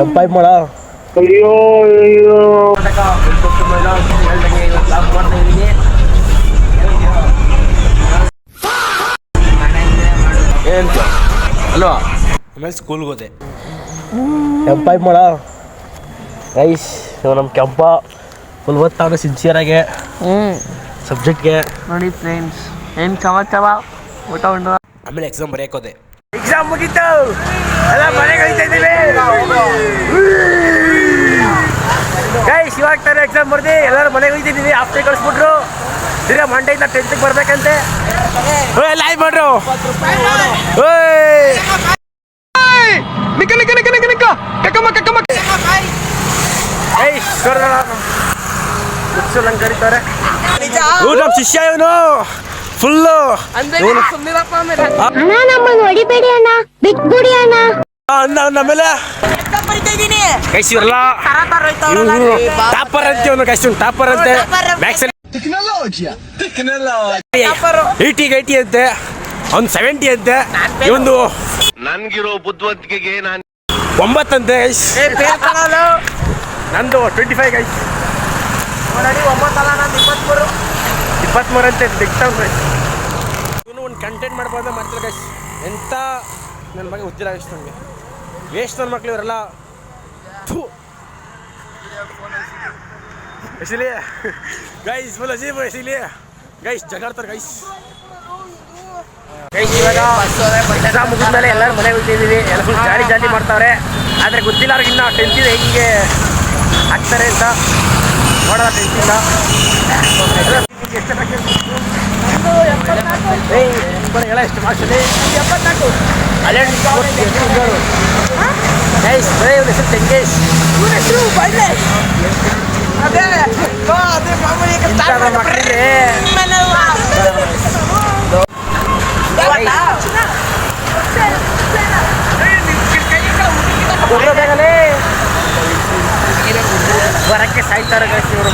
ಎಂಪಾಯ್ ಮಾಡ ಅಯ್ಯೋ ಅಯ್ಯೋ ಏನು ಅಲ್ವಾ ಆಮೇಲೆ ಸ್ಕೂಲ್ಗೆ ಹೋದೆ ಎಂಪಾಯ್ ಮಾಡ ಗೈಸ್ ನಮ್ಮ ಕೆಂಪ ಫುಲ್ ಓದ್ತಾವ್ರೆ ಸಿನ್ಸಿಯರಾಗೆ ಸಬ್ಜೆಕ್ಟ್ಗೆ ನೋಡಿ ಫ್ರೆಂಡ್ಸ್ ಏನು ಸಮಾಚಾರ ಊಟ ಉಂಟು. ಆಮೇಲೆ ಎಕ್ಸಾಮ್ ಬರೆಯಕ್ಕೆ ಹೋದೆ. ಎಕ್ಸಾಮ್ ಮುಗೀತು, ಎಲ್ಲ ಮನೆಗೆ ಹೋಗ್ತಾ ಇದ್ದೀವಿ ಗೈಸ್. ಇವಾಗ ತಾನೇ ಎಕ್ಸಾಮ್ ಬರ್ದು ಎಲ್ಲರೂ ಮನೆಗೆ ಹೋಗ್ತಿದ್ದೀವಿ. ಆಫ್ಟರ್ ಕಳಿಸ್ಬಿಟ್ರು ತಿರ್ಗಾ ಮಂಡೆಯಿಂದ 10th ಬರ್ಬೇಕಂತೆ. ಲೈವ್ ಮಾಡ್ರು ನಂಗೆ ಕರೀತಾರೆ. ನಮ್ಮ ಶಿಷ್ಯ ಇವನು ಫುಲ್ಲು ಅಣ್ಣ ನಮ್ಮನ್ನು ಹೊಡಿಬೇಡಿ ಅಣ್ಣ, ಬಿಟ್ಬಿಡಿ ಅಣ್ಣ. ಆಮೇಲೆ ಗೈಸ್ ಇವರೆಲ್ಲ ಟಾಪರ್ ಅಂತೆ. ಅವನು ಗೈಸ್ ಟಾಪರ್ ಅಂತೆ. ಮ್ಯಾಕ್ಸ್ ಐಟಿ ಅಂತೆ, ಅವ್ನು 70 ಅಂತೆ. ಇವೊಂದು ನನ್ಗಿರೋ ಬುದ್ಧಿವಂತಿಕೆಗೆ ನಾನು 9 ಅಂತೆ ಗೈಸ್. ನಂದು 25 ಗೈಸ್. 23 ಅಂತೆ. ದಿಗ್ತಾವ್ ಗೈಸ್. ಇವನು ಒಂದು ಕಂಟೆಂಟ್ ಮಾಡ್ಬೋದು ಮಾಡ್ತಾರೆ ಗೈಸ್. ಎಂತ ನನ್ನ ಬಗ್ಗೆ ಗೊತ್ತಿಲ್ಲ ಗೈಸ್. ನನಗೆ ವೇಸ್ಟ್ ನನ್ನ ಮಕ್ಳು ಇವರೆಲ್ಲ. इसीलिए गाइस फुल अजीब है. इसीलिए गाइस ಜಗಾಡ್ತಾರೆ ಗೈಸ್. ಇವಾಗ ಎಕ್ಸಾಮ್ ಮುಗಿದ್ಮೇಲೆ ಎಲ್ಲರೂ ಮನೆಗೆ ಹೋಗ್ತಿದ್ದೀವಿ. ಎಲ್ಲ ಫುಲ್ ಜಾಲಿ ಮಾಡ್ತಾವ್ರೆ. ಆದರೆ ಗೊತ್ತಿಲ್ಲ ಅವ್ರಿಗೆ ಇನ್ನೂ 10th ಇದೆ ಹೆಂಗೆ ಹಾಕ್ತಾರೆ ಅಂತ ನೋಡೋಣ. 10th ಇಲ್ಲ ಹೇಳ ಎಷ್ಟು ಮಾರ್ಕ್ಸಲ್ಲಿ 74 ಗೈಸ್. ಬರೀ ಇವ್ರ ಹೆಸರು ಟೆಂಗೇಶ್. ಬರಕ್ಕೆ ಸಾಯ್ತಾರೆ ಗೈಸ್ ಇವರು.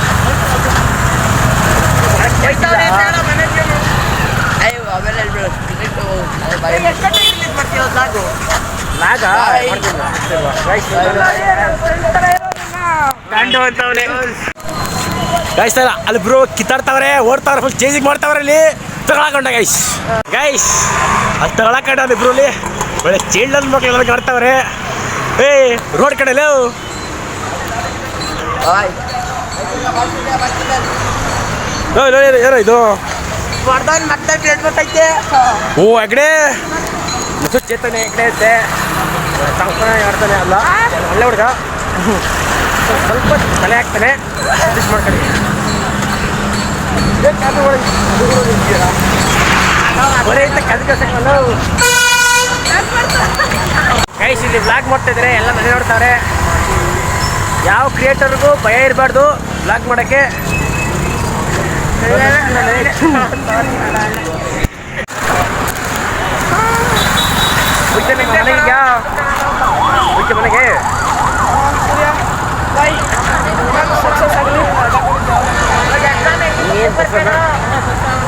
ಗೈಸ್ ಅಲ್ಲಿ ಬ್ರೋ ಕಿತ್ತಾಡ್ತಾವ್ರೆ, ಓಡ್ತಾವ್ರೆ, ಫುಲ್ ಚೇಂಜಿಂಗ್ ಮಾಡ್ತಾವ್ರೆ. ಅಲ್ಲಿ ತಗೊಳಕೊಂಡ ಗೈಸ್. ಅಲ್ಲಿ ತಗೊಳಕೊಂಡ ಅಲ್ಲಿ ಇಬ್ರು ಅಲ್ಲಿ ಒಳ್ಳೆ ಚೇಂಜ್ ನನ್ನ ಮಕ್ಳು ಎಲ್ಲ ಕಾಡ್ತಾವ್ರೆ. ರೋಡ್ ಕಡೆಲ್ಲ ಏನೋ ಇದು ಓ ಹೆಗ್ಡೆ ಚೇತನೆ ಹೆಗ್ಡೆ ಐತೆ. ಆಡ್ತಾನೆ ಅಲ್ಲ, ಒಳ್ಳೆ ಹುಡುಗ. ಸ್ವಲ್ಪ ತಲೆ ಹಾಕ್ತಾನೆ. ಅಡ್ಜಸ್ಟ್ ಮಾಡ್ಕೊಳ್ಳಿ. ಬರೀ ಅಂತ ಕದ್ಕಲ್ಲ ಗೈಸ್. ಇಲ್ಲಿ ವ್ಲಾಗ್ ಮಾಡ್ತಾಯಿದ್ರೆ ಎಲ್ಲ ಮನೆ ನೋಡ್ತಾರೆ. ಯಾವ ಕ್ರಿಯೇಟರ್ಗೂ ಭಯ ಇರಬಾರ್ದು ವ್ಲಾಗ್ ಮಾಡೋಕ್ಕೆ. ಮನೆಗೆ ಹೋಯ್ತೆ ಮನೆಗೆ.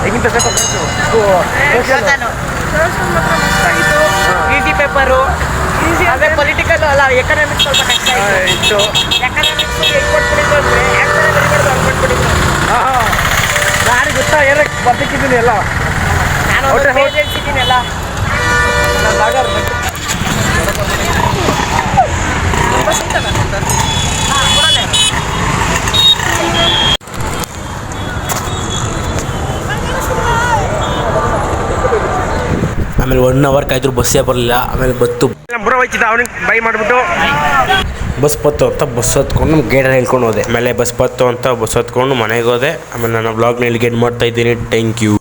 ಹೇಗಿಂತ ಈಸಿ ಪೇಪರು ಅದೇ ಪೊಲಿಟಿಕಲ್ ಅಲ್ಲ, ಎಕನಾಮಿಕ್ಸ್ ಸ್ವಲ್ಪ ಕಷ್ಟ ಇತ್ತು. ಎಕನಾಮಿಕ್ಸ್ ಹೆಂಗೆ ಕೊಟ್ಬಿಟ್ಟಿದ್ದು ಅಂದರೆ ಯಾರಿಗೆ ಗೊತ್ತಾ ಏನಕ್ಕೆ ಬರ್ತಿದ್ದೀನಿ ಎಲ್ಲ. ನಾನು ಹೇಳ್ತಿದ್ದೀನಿ ಎಲ್ಲ. ಆಮೇಲೆ 1 hour ಕಾಯ್ದ್ರು ಬಸ್ಸೇ ಬರಲಿಲ್ಲ. ಆಮೇಲೆ ಬತ್ತು ಬರೋ ಹೋಯ್ತಿದ್ದ ಅವ್ನಿಗೆ ಬೈ ಮಾಡಿಬಿಟ್ಟು ಬಸ್ ಬತ್ತು ಅಂತ ಬಸ್ ಹತ್ಕೊಂಡು ನಮ್ಮ ಗೇಡಲ್ಲಿ ಹೇಳ್ಕೊಂಡು ಹೋದೆ. ಆಮೇಲೆ ಬಸ್ ಬತ್ತು ಅಂತ ಬಸ್ ಹತ್ಕೊಂಡು ಮನೆಗೆ ಹೋದೆ. ಆಮೇಲೆ ನಾನು ಬ್ಲಾಗ್ನ ಇಲ್ಲಿ ಗೆಡ್ ಮಾಡ್ತಾಯಿದ್ದೀನಿ. Thank you.